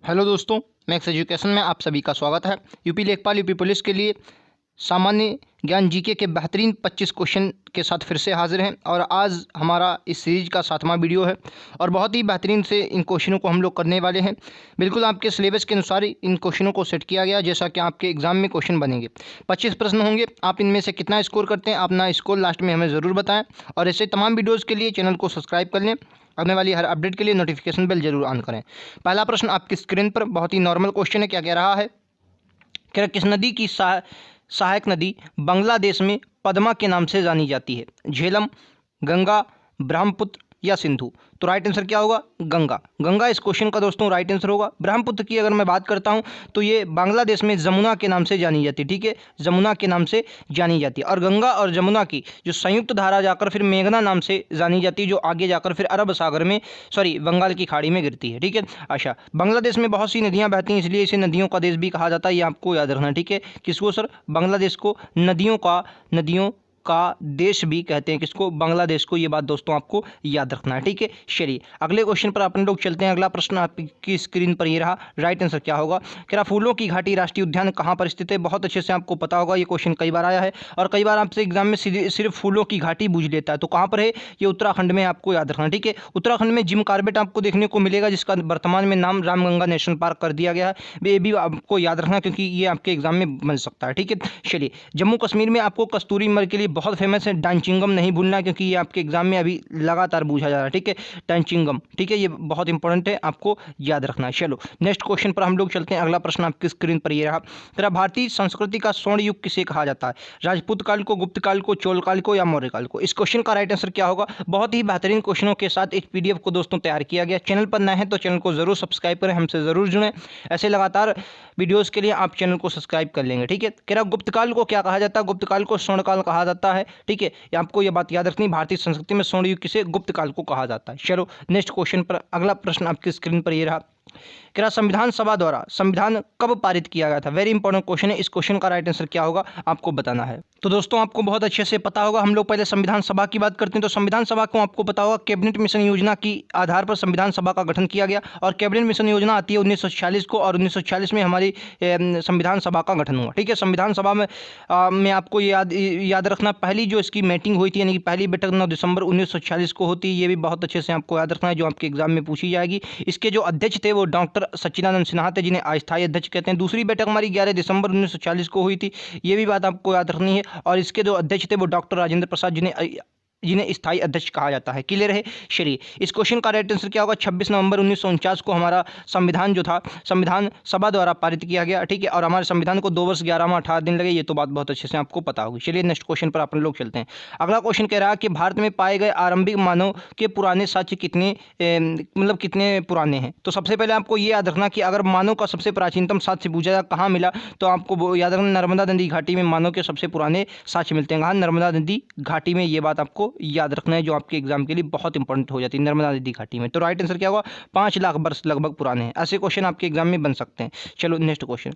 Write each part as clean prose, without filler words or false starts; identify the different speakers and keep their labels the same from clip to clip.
Speaker 1: Hello दोस्तों, max education में आप सभी का स्वागत है। यूपी लेखपाल यूपी पुलिस के लिए सामान्य ज्ञान जीके के बेहतरीन 25 क्वेश्चन के साथ फिर से हाजिर हैं और आज हमारा इस सीरीज का 7वां वीडियो है और बहुत ही बेहतरीन से इन क्वेश्चनों को हम लोग करने वाले हैं। बिल्कुल आपके सिलेबस के अनुसार ही इन क्वेश्चनों को सेट किया गया, जैसा कि आपके एग्जाम में क्वेश्चन बनेंगे। 25 प्रश्न होंगे। आप इनमें से कितना स्कोर करते हैं, अपना स्कोर लास्ट में हमें ज़रूर बताएं और ऐसे तमाम वीडियोज़ के लिए चैनल को सब्सक्राइब कर लें। आने वाली हर अपडेट के लिए नोटिफिकेशन बेल जरूर ऑन करें। पहला प्रश्न आपकी स्क्रीन पर बहुत ही नॉर्मल क्वेश्चन है। क्या कह रहा है? कह रहा किस नदी की सहायक नदी बांग्लादेश में पद्मा के नाम से जानी जाती है? झेलम, गंगा, ब्रह्मपुत्र या सिंधु? तो राइट आंसर क्या होगा? गंगा। गंगा इस क्वेश्चन का दोस्तों राइट आंसर होगा। ब्रह्मपुत्र की अगर मैं बात करता हूं तो ये बांग्लादेश में जमुना के नाम से जानी जाती है। ठीक है, जमुना के नाम से जानी जाती है। और गंगा और जमुना की जो संयुक्त धारा जाकर फिर मेघना नाम से जानी जाती है, जो आगे जाकर फिर अरब सागर में बंगाल की खाड़ी में गिरती है। ठीक है, अच्छा, बांग्लादेश में बहुत सी नदियां बहती हैं, इसलिए इसे नदियों का देश भी कहा जाता है। ये आपको याद रखना है। ठीक है, किसको सर? बांग्लादेश को नदियों का देश भी कहते हैं। किसको? बांग्लादेश को। ये बात दोस्तों आपको याद रखना है। ठीक है, चलिए अगले क्वेश्चन पर अपन लोग चलते हैं। अगला प्रश्न आपकी स्क्रीन पर ये रहा। राइट आंसर क्या होगा? कह रहा फूलों की घाटी राष्ट्रीय उद्यान कहाँ पर स्थित है? बहुत अच्छे से आपको पता होगा, ये क्वेश्चन कई बार आया है और कई बार आपसे एग्जाम में सिर्फ फूलों की घाटी पूछ लेता है। तो कहाँ पर है? ये उत्तराखंड में, आपको याद रखना। ठीक है, उत्तराखंड में जिम कॉर्बेट आपको देखने को मिलेगा, जिसका वर्तमान में नाम रामगंगा नेशनल पार्क कर दिया गया है। ये भी आपको याद रखना क्योंकि ये आपके एग्जाम में बन सकता है। ठीक है, चलिए जम्मू कश्मीर में आपको कस्तूरी मृग के लिए बहुत फेमस है डांचिंगम, नहीं भूलना क्योंकि ये आपके एग्जाम में अभी लगातार पूछा जा रहा है। ठीक है, डांचिंगम। ठीक है, ये बहुत इंपॉर्टेंट है, आपको याद रखना है। चलो नेक्स्ट क्वेश्चन पर हम लोग चलते हैं। अगला प्रश्न आपकी स्क्रीन पर ये रहा। तेरा भारतीय संस्कृति का स्वर्ण युग किसे कहा जाता है? राजपूत काल को, गुप्त काल को, चोल काल को या मौर्य काल को? इस क्वेश्चन का राइट आंसर क्या होगा? बहुत ही बेहतरीन क्वेश्चनों के साथ एक पीडीएफ को दोस्तों तैयार किया गया। चैनल पर नए हैं तो चैनल को जरूर सब्सक्राइब करें, हमसे जरूर जुड़ें। ऐसे लगातार वीडियोस के लिए आप चैनल को सब्सक्राइब कर लेंगे। ठीक है, कह रहा गुप्त काल को क्या कहा जाता है? गुप्त काल को स्वर्ण काल कहा जाता है। ठीक है, आपको यह बात याद रखनी, भारतीय संस्कृति में स्वर्ण युग किसे? गुप्त काल को कहा जाता है। चलो नेक्स्ट क्वेश्चन पर, अगला प्रश्न आपकी स्क्रीन पर ये रहा। कह रहा संविधान सभा द्वारा संविधान कब पारित किया गया था? वेरी इंपॉर्टेंट क्वेश्चन है। इस क्वेश्चन का राइट आंसर क्या होगा आपको बताना है। तो दोस्तों आपको बहुत अच्छे से पता होगा, हम लोग पहले संविधान सभा की बात करते हैं। तो संविधान सभा को आपको पता होगा, कैबिनेट मिशन योजना की आधार पर संविधान सभा का गठन किया गया और कैबिनेट मिशन योजना आती है 1946 को और 1946 में हमारी संविधान सभा का गठन हुआ। ठीक है, संविधान सभा में आपको याद रखना, पहली जो इसकी मीटिंग हुई थी यानी कि पहली बैठक 9 दिसंबर 1946 को होती है। ये भी बहुत अच्छे से आपको याद रखना है, जो आपके एग्जाम में पूछी जाएगी। इसके जो अध्यक्ष थे वो डॉक्टर सच्चिदानंद सिन्हा थे, जिन्हें अस्थायी अध्यक्ष कहते हैं। दूसरी बैठक हमारी 11 दिसंबर 1940 को हुई थी, ये भी बात आपको याद रखनी है। और इसके जो अध्यक्ष थे वो डॉक्टर राजेंद्र प्रसाद, जिन्हें स्थायी अध्यक्ष कहा जाता है। क्लियर है? चलिए इस क्वेश्चन का राइट आंसर क्या होगा? 26 नवंबर 1949 को हमारा संविधान जो था संविधान सभा द्वारा पारित किया गया। ठीक है, और हमारे संविधान को 2 वर्ष 11 माह 18 दिन लगे, ये तो बात बहुत अच्छे से आपको पता होगी। चलिए नेक्स्ट क्वेश्चन पर अपन लोग चलते हैं। अगला क्वेश्चन कह रहा है कि भारत में पाए गए आरंभिक मानव के पुराने साक्ष्य कितने पुराने हैं? तो सबसे पहले आपको ये याद रखना कि अगर मानव का सबसे प्राचीनतम साक्ष्य पूछा जाए कहाँ मिला, तो आपको याद रखना नर्मदा नदी घाटी में मानव के सबसे पुराने साक्ष्य मिलते हैं। कहाँ? नर्मदा नदी घाटी में। ये बात आपको याद रखना है, जो आपके एग्जाम के लिए बहुत इंपॉर्टेंट हो जाती है, नर्मदा नदी घाटी में। तो राइट आंसर क्या होगा? 5 लाख वर्ष लगभग पुराने हैं। ऐसे क्वेश्चन आपके एग्जाम में बन सकते हैं। चलो नेक्स्ट क्वेश्चन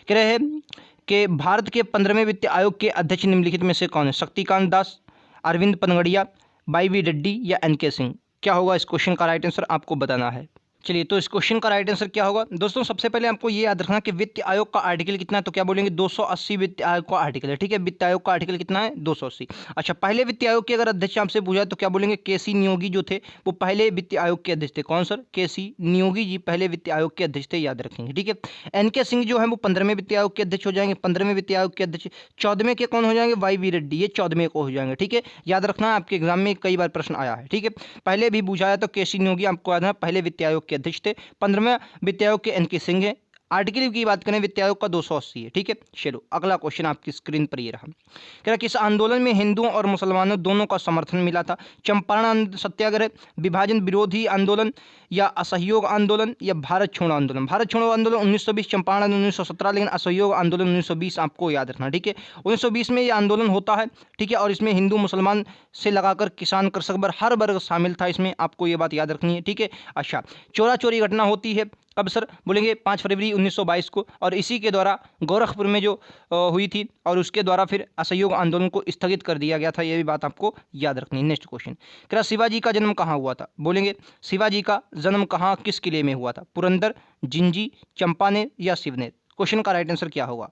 Speaker 1: कह रहे हैं कि भारत के 15वें वित्त आयोग के अध्यक्ष निम्नलिखित में से कौन है? शक्तिकांत दास, अरविंद पनगड़िया, वाई रेड्डी या एन.के. सिंह? क्या होगा इस क्वेश्चन का राइट आंसर? आपको बताना है। चलिए तो इस क्वेश्चन का राइट आंसर क्या होगा? दोस्तों सबसे पहले आपको ये याद रखना कि वित्त आयोग का आर्टिकल कितना है, तो क्या बोलेंगे? 280 वित्त आयोग का आर्टिकल है। ठीक है, वित्त आयोग का आर्टिकल कितना है? 280। अच्छा, पहले वित्त आयोग के अगर अध्यक्ष आपसे पूछा तो क्या बोलेंगे? के.सी. नियोगी जो थे वो पहले वित्त आयोग के अध्यक्ष थे। कौन सर? के.सी. नियोगी जी पहले वित्त आयोग के अध्यक्ष थे, याद रखेंगे। ठीक है, एन.के. सिंह जो है वो 15वें वित्त आयोग के अध्यक्ष हो जाएंगे। 15वें वित्त आयोग के अध्यक्ष 14वें के कौन हो जाएंगे? वाई रेड्डी, ये 14वें को हो जाएंगे। ठीक है, याद रखना, आपके एग्जाम में कई बार प्रश्न आया है। ठीक है, पहले भी पूछा है तो के.सी. नियोगी आपको याद है पहले वित्त आयोग के अध्यक्ष थे। 15वें वित्त आयोग के एन.के. सिंह है। आर्टिकल की बात करें वित्त आयोग का 280 है। ठीक है, चलो अगला क्वेश्चन आपकी स्क्रीन पर ये रहा। कह रहा किस आंदोलन में हिंदुओं और मुसलमानों दोनों का समर्थन मिला था? चंपारण सत्याग्रह, विभाजन विरोधी आंदोलन या असहयोग आंदोलन या भारत छोड़ो आंदोलन? भारत छोड़ो आंदोलन 1920, चंपारण 1917, लेकिन असहयोग आंदोलन 1920 आपको याद रखना। ठीक है, 1920 में ये आंदोलन होता है। ठीक है, और इसमें हिंदू मुसलमान से लगाकर किसान कृषक हर वर्ग शामिल था इसमें, आपको ये बात याद रखनी है। ठीक है, अच्छा, चोरा चोरी घटना होती है कब सर? बोलेंगे 5 फरवरी 1922 को, और इसी के द्वारा गोरखपुर में जो हुई थी, और उसके द्वारा फिर असहयोग आंदोलन को स्थगित कर दिया गया था। ये भी बात आपको याद रखनी है। नेक्स्ट क्वेश्चन, क्या शिवाजी का जन्म कहाँ हुआ था? बोलेंगे शिवाजी का जन्म कहाँ, किस किले में हुआ था? पुरंदर, जिंजी, चंपानेर या सिवनेर? क्वेश्चन का राइट आंसर क्या होगा?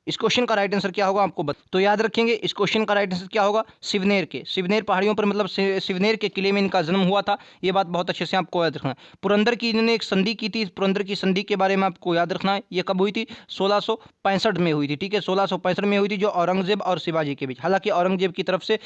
Speaker 1: इस क्वेश्चन का राइट आंसर क्या होगा आपको तो याद रखेंगे, इस क्वेश्चन का राइट आंसर क्या होगा? सिवनेर के, सिवनेर पहाड़ियों पर, मतलब सिवनेर के किले में इनका जन्म हुआ था। ये बात बहुत अच्छे से आपको याद रखना है। पुरंदर की इन्होंने एक संधि की थी, पुरंदर की संधि के बारे में आपको याद रखना है। ये कब हुई थी? 1665 में हुई थी। ठीक है, 1665 में हुई थी, जो औरंगजेब और शिवाजी के बीच। हालांकि औरंगजेब की तरफ से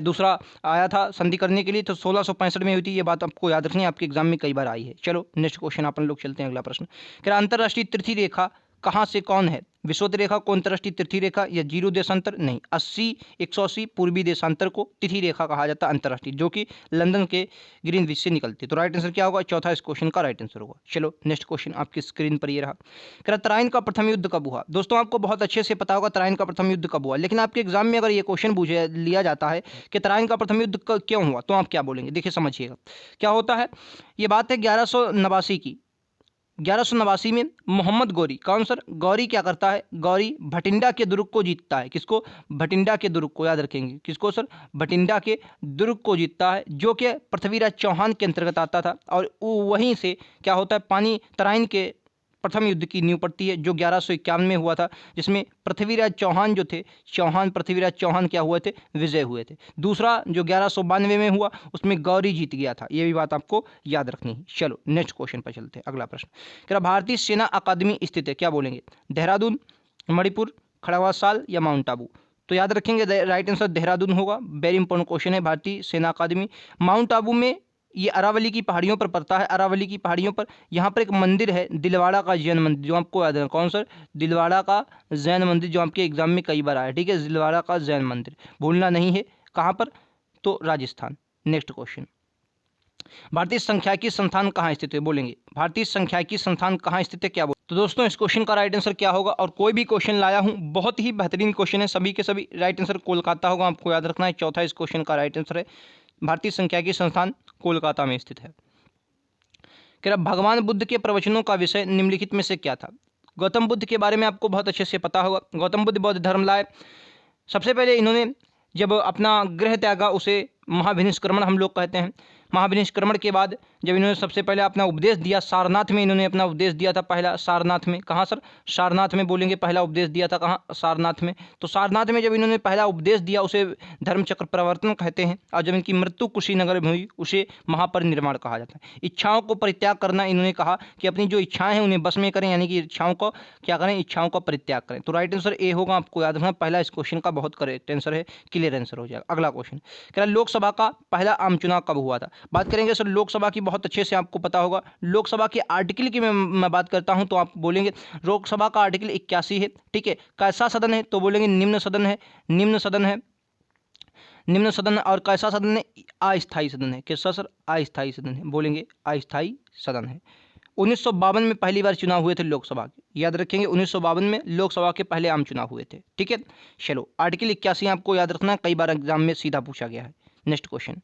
Speaker 1: दूसरा आया था संधि करने के लिए, तो 1665 में हुई थी। ये बात आपको याद रखनी है, आपके एग्जाम में कई बार आई है। चलो नेक्स्ट क्वेश्चन अपन लोग चलते हैं। अगला प्रश्न, क्या अंतर्राष्ट्रीय तिथि रेखा कहाँ से कौन है? विषुवत रेखा को अंतर्राष्ट्रीय तिथि रेखा, या जीरो देशांतर? नहीं, 80, 180 पूर्वी देशांतर को तिथि रेखा कहा जाता है अंतर्राष्ट्रीय, जो कि लंदन के ग्रीनविच से निकलती है। तो राइट आंसर क्या होगा? चौथा इस क्वेश्चन का राइट आंसर होगा। चलो नेक्स्ट क्वेश्चन आपकी स्क्रीन पर ये रहा। क्या तराइन का प्रथम युद्ध कब हुआ? दोस्तों आपको बहुत अच्छे से पता होगा तराइन का प्रथम युद्ध कब हुआ, लेकिन आपके एग्जाम में अगर ये क्वेश्चन पूछे लिया जाता है कि तराइन का प्रथम युद्ध क्यों हुआ, तो आप क्या बोलेंगे? देखिए समझिएगा क्या होता है। ये बात है 1189 की। 1189 में मोहम्मद गौरी, कौन सर? गौरी क्या करता है? गौरी भटिंडा के दुर्ग को जीतता है। किसको? भटिंडा के दुर्ग को, याद रखेंगे किसको सर? भटिंडा के दुर्ग को जीतता है, जो कि पृथ्वीराज चौहान के अंतर्गत आता था। और वहीं से क्या होता है, पानी तराइन के प्रथम युद्ध की नींव पड़ती है, जो 1151 में हुआ था, जिसमें पृथ्वीराज चौहान जो थे, पृथ्वीराज चौहान क्या हुए थे? विजय हुए थे। दूसरा जो 1192 में हुआ, उसमें गौरी जीत गया था। ये भी बात आपको याद रखनी है। चलो नेक्स्ट क्वेश्चन पर चलते हैं। अगला प्रश्न, क्या भारतीय सेना अकादमी स्थित है? क्या बोलेंगे? देहरादून, मणिपुर, खड़गवा साल या माउंट आबू? तो याद रखेंगे राइट आंसर देहरादून होगा। वेरी इंपॉर्टेंट क्वेश्चन है। भारतीय सेना अकादमी माउंट आबू में, ये अरावली की पहाड़ियों पर पड़ता है। अरावली की पहाड़ियों पर यहाँ पर एक मंदिर है, दिलवाड़ा का जैन मंदिर, जो आपको याद है। कौन सर? दिलवाड़ा का जैन मंदिर, जो आपके एग्जाम में कई बार आया। ठीक है, दिलवाड़ा का जैन मंदिर भूलना नहीं है। कहाँ पर? तो राजस्थान। नेक्स्ट क्वेश्चन, भारतीय सांख्यिकी संस्थान कहाँ स्थित है? बोलेंगे भारतीय सांख्यिकी संस्थान कहाँ स्थित है? क्या बोल? तो दोस्तों इस क्वेश्चन का राइट आंसर क्या होगा? और कोई भी क्वेश्चन लाया हूँ, बहुत ही बेहतरीन क्वेश्चन है, सभी के सभी राइट आंसर कोलकाता होगा, आपको याद रखना है। चौथा इस क्वेश्चन का राइट आंसर है, भारतीय सांख्यिकी संस्थान कोलकाता में स्थित है। कह रहा भगवान बुद्ध के प्रवचनों का विषय निम्नलिखित में से क्या था? गौतम बुद्ध के बारे में आपको बहुत अच्छे से पता होगा। गौतम बुद्ध बौद्ध धर्म लाए। सबसे पहले इन्होंने जब अपना गृह त्यागा, उसे महाभिनिष्क्रमण हम लोग कहते हैं। महाभिनिष्क्रमण के बाद जब इन्होंने सबसे पहले अपना उपदेश दिया, सारनाथ में इन्होंने अपना उपदेश दिया था पहला। सारनाथ में, कहाँ सर? सारनाथ में बोलेंगे पहला उपदेश दिया था। कहाँ? सारनाथ में। तो सारनाथ में जब इन्होंने पहला उपदेश दिया, उसे धर्मचक्र प्रवर्तन कहते हैं। और जब इनकी मृत्यु कुशीनगर में हुई, उसे महापरिनिर्वाण कहा जाता है। इच्छाओं को परित्याग करना, इन्होंने कहा कि अपनी जो इच्छाएं हैं उन्हें बस में करें, यानी कि इच्छाओं को क्या करें? इच्छाओं का परित्याग करें। तो राइट आंसर ए होगा, आपको याद रखना। पहला इस क्वेश्चन का बहुत करेक्ट आंसर है, क्लियर आंसर हो जाएगा। अगला क्वेश्चन, कह रहा लोकसभा का पहला आम चुनाव कब हुआ था? बात करेंगे सर लोकसभा की, बहुत अच्छे से आपको पता होगा। लोकसभा के आर्टिकल की मैं बात करता हूं, तो आप बोलेंगे लोकसभा का आर्टिकल 81 है। ठीक है, कैसा सदन है? तो बोलेंगे निम्न सदन है। निम्न सदन है, निम्न सदन। और कैसा सदन है? अस्थायी सदन है। कैसा सर? अस्थायी सदन है। बोलेंगे अस्थायी सदन है। 1952 में पहली बार चुनाव हुए थे लोकसभा के, याद रखेंगे 1952 में लोकसभा के पहले आम चुनाव हुए थे। ठीक है, चलो आर्टिकल 81 आपको याद रखना है, कई बार एग्जाम में सीधा पूछा गया है। नेक्स्ट क्वेश्चन,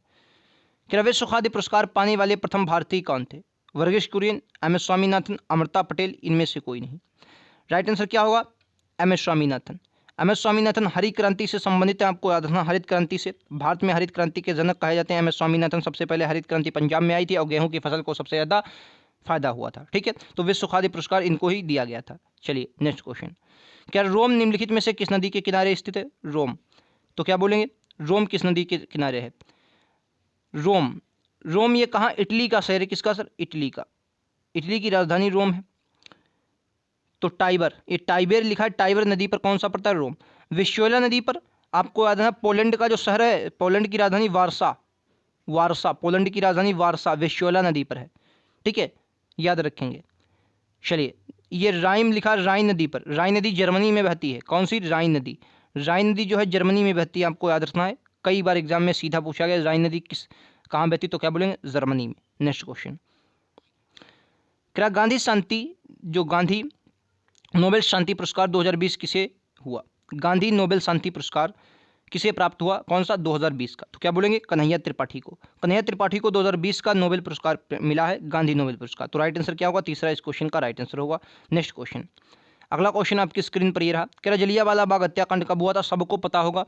Speaker 1: कि विश्व खाद्य पुरस्कार पाने वाले प्रथम भारतीय कौन थे? वर्गीश कुरियन, एम एस स्वामीनाथन, अमृता पटेल, इनमें से कोई नहीं। राइट आंसर क्या होगा? M S Swaminathan. M S Swaminathan हरित क्रांति से संबंधित है, आपको याद रखना। हरित क्रांति से, भारत में हरित क्रांति के जनक कहे जाते हैं एम एस स्वामीनाथन। सबसे पहले हरित क्रांति पंजाब में आई थी, और गेहूं की फसल को सबसे ज़्यादा फायदा हुआ था। ठीक है, तो विश्व खाद्य पुरस्कार इनको ही दिया गया था। चलिए नेक्स्ट क्वेश्चन, क्या रोम निम्नलिखित में से किस नदी के किनारे स्थित है? रोम। तो क्या बोलेंगे? रोम किस नदी के किनारे है? रोम, रोम ये कहाँ? इटली का शहर है। किसका सर? इटली का। इटली की राजधानी रोम है। तो टाइबर, ये टाइबर लिखा है, टाइबर नदी पर कौन सा पड़ता है? रोम। विस्योला नदी पर आपको याद है, पोलैंड का जो शहर है, पोलैंड की राजधानी वारसा। वारसा, पोलैंड की राजधानी वारसा विस्योला नदी पर है। ठीक है, याद रखेंगे। चलिए, ये राइन लिखा है राइन नदी पर। राइन नदी जर्मनी में बहती है। कौन सी? राइन नदी। राइन नदी जो है जर्मनी में बहती है, आपको याद रखना है। कई बार एग्जाम में सीधा पूछा गया राइन नदी कहाँ बहती, तो क्या बोलेंगे? जर्मनी में। नेक्स्ट क्वेश्चन, क्या गांधी शांति, जो गांधी नोबेल शांति पुरस्कार 2020 किसे हुआ? गांधी नोबेल शांति पुरस्कार किसे प्राप्त हुआ, कौन सा, 2020 का। तो क्या बोलेंगे, कन्हैया त्रिपाठी को। कन्हैया त्रिपाठी को 2020 का नोबेल पुरस्कार मिला है, गांधी नोबेल पुरस्कार। तो राइट आंसर क्या होगा, तीसरा इस क्वेश्चन का राइट आंसर होगा। नेक्स्ट क्वेश्चन, अगला क्वेश्चन आपकी स्क्रीन पर ये रहा। कह रहा जलियांवाला बाग हत्याकांड कब हुआ था, सबको पता होगा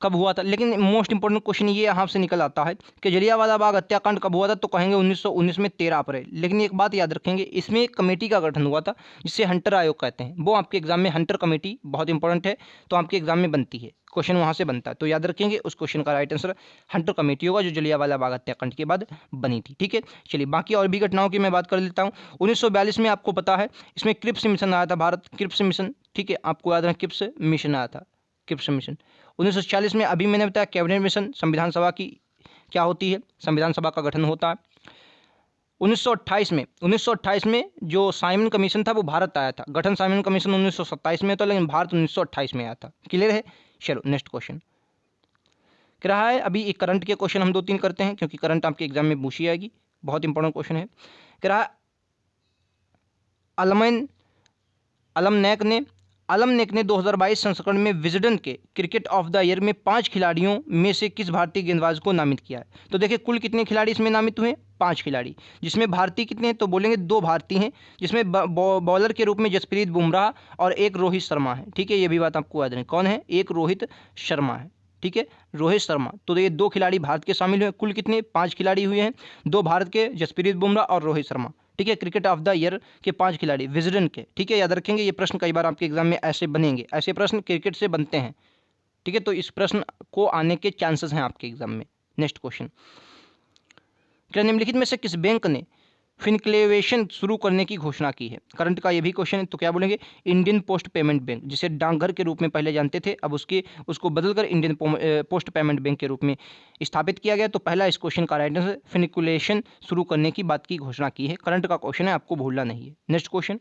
Speaker 1: कब हुआ था, लेकिन मोस्ट इंपोर्टेंट क्वेश्चन ये यहाँ से निकल आता है कि जलियांवाला बाग हत्याकांड कब हुआ था, तो कहेंगे 1919 में 13 अप्रैल। लेकिन एक बात याद रखेंगे, इसमें एक कमेटी का गठन हुआ था जिसे हंटर आयोग कहते हैं। वो आपके एग्जाम में हंटर कमेटी बहुत इंपॉर्टेंट है, तो आपके एग्जाम में बनती है, क्वेश्चन वहाँ से बनता है। तो याद रखेंगे उस क्वेश्चन का राइट आंसर हंटर कमेटी होगा, जो जलियांवाला बाग हत्याकांड के बाद बनी थी। ठीक है, चलिए बाकी और भी घटनाओं की मैं बात कर लेता हूँ। 1942 में आपको पता है इसमें क्रिप्स मिशन आया था, भारत क्रिप्स मिशन। ठीक है, आपको याद रखना क्रिप्स मिशन आया था, क्रिप्स मिशन। 1940 में अभी मैंने बताया कैबिनेट मिशन, संविधान सभा की क्या होती है, संविधान सभा का गठन होता है। 1928 में जो साइमन कमीशन था वो भारत आया था। गठन साइमन कमीशन 1927 में था, लेकिन भारत 1928 में आया था। क्लियर है, चलो नेक्स्ट क्वेश्चन कह रहा है। अभी एक करंट के क्वेश्चन हम 2-3 करते हैं, क्योंकि करंट आपके एग्जाम में पूछी आएगी, बहुत इंपॉर्टेंट क्वेश्चन है। कह रहा है अलमनेक ने 2022 संस्करण में विजडन के क्रिकेट ऑफ द ईयर में 5 खिलाड़ियों में से किस भारतीय गेंदबाज को नामित किया है। तो देखिए कुल कितने खिलाड़ी इसमें नामित हुए, 5 खिलाड़ी, जिसमें भारतीय कितने हैं, तो बोलेंगे 2 भारतीय हैं, जिसमें बॉलर के रूप में जसप्रीत बुमराह और एक रोहित शर्मा है। ठीक है, ये भी बात आपको याद रहे, कौन है, एक रोहित शर्मा है। ठीक है, रोहित शर्मा। तो ये 2 खिलाड़ी भारत के शामिल हुए, कुल कितने, 5 खिलाड़ी हुए हैं, 2 भारत के जसप्रीत बुमराह और रोहित शर्मा। ठीक है, क्रिकेट ऑफ द ईयर के 5 खिलाड़ी विजडन के। ठीक है, याद रखेंगे, ये प्रश्न कई बार आपके एग्जाम में ऐसे बनेंगे, ऐसे प्रश्न क्रिकेट से बनते हैं। ठीक है, तो इस प्रश्न को आने के चांसेस हैं आपके एग्जाम में। नेक्स्ट क्वेश्चन, क्या निम्नलिखित में से किस बैंक ने फिनक्लेवेशन शुरू करने की घोषणा की है। करंट का ये भी क्वेश्चन है, तो क्या बोलेंगे, इंडियन पोस्ट पेमेंट बैंक, जिसे डाकघर के रूप में पहले जानते थे, अब उसको बदलकर इंडियन पोस्ट पेमेंट बैंक के रूप में स्थापित किया गया। तो पहला इस क्वेश्चन का राइट आंसर फिनक्लेवेशन शुरू करने की बात की घोषणा की है। करंट का क्वेश्चन है, आपको भूलना नहीं है। नेक्स्ट क्वेश्चन,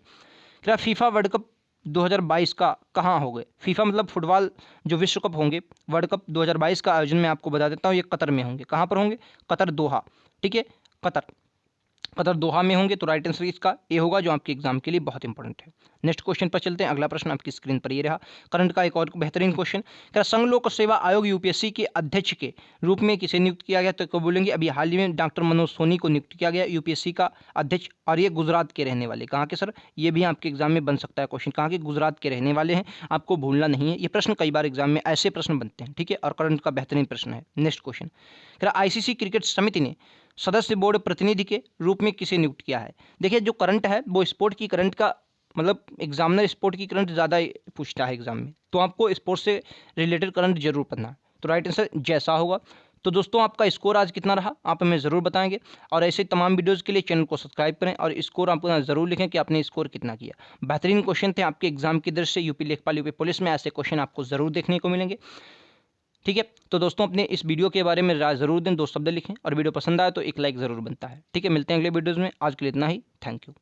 Speaker 1: क्या फीफा वर्ल्ड कप 2022 का कहाँ हो गए। फीफा मतलब फुटबॉल जो विश्व कप होंगे, वर्ल्ड कप 2022 का आयोजन मैं आपको बता देता हूँ, ये कतर में होंगे। कहाँ पर होंगे, कतर, दोहा। ठीक है, कतर दोहा में होंगे। तो राइट आंसर इसका ए होगा, जो आपके एग्जाम के लिए बहुत इंपॉर्टेंट है। नेक्स्ट क्वेश्चन पर चलते हैं। अगला प्रश्न आपकी स्क्रीन पर ये रहा, करंट का एक और बेहतरीन क्वेश्चन। क्या संघ लोक सेवा आयोग यूपीएससी के अध्यक्ष के रूप में किसे नियुक्त किया गया। तो क्या बोलेंगे, अभी हाल ही में डॉक्टर मनोज सोनी को नियुक्त किया गया यूपीएससी का अध्यक्ष, और ये गुजरात के रहने वाले। कहाँ के सर, ये भी आपके एग्जाम में बन सकता है क्वेश्चन, कहाँ के, गुजरात के रहने वाले हैं, आपको भूलना नहीं है। ये प्रश्न कई बार एग्जाम में ऐसे प्रश्न बनते हैं। ठीक है, और करंट का बेहतरीन प्रश्न है। नेक्स्ट क्वेश्चन, क्या आईसीसी क्रिकेट समिति ने सदस्य बोर्ड प्रतिनिधि के रूप में किसे नियुक्त किया है। देखिए जो करंट है वो स्पोर्ट की करंट का, मतलब एग्जामिनर स्पोर्ट की करंट ज़्यादा पूछता है एग्जाम में, तो आपको स्पोर्ट से रिलेटेड करंट जरूर पढ़ना है। तो राइट आंसर जैसा होगा। तो दोस्तों आपका स्कोर आज कितना रहा आप हमें ज़रूर बताएंगे, और ऐसे तमाम वीडियोज़ के लिए चैनल को सब्सक्राइब करें, और स्कोर आप ज़रूर लिखें कि आपने स्कोर कितना किया। बेहतरीन क्वेश्चन थे आपके एग्जाम की दृष्टि से, यूपी लेखपाल यूपी पुलिस में ऐसे क्वेश्चन आपको ज़रूर देखने को मिलेंगे। ठीक है, तो दोस्तों अपने इस वीडियो के बारे में राय ज़रूर दें, 2 शब्द लिखें, और वीडियो पसंद आए तो एक लाइक ज़रूर बनता है। ठीक है, मिलते हैं अगले वीडियोज़ में, आज के लिए इतना ही, थैंक यू।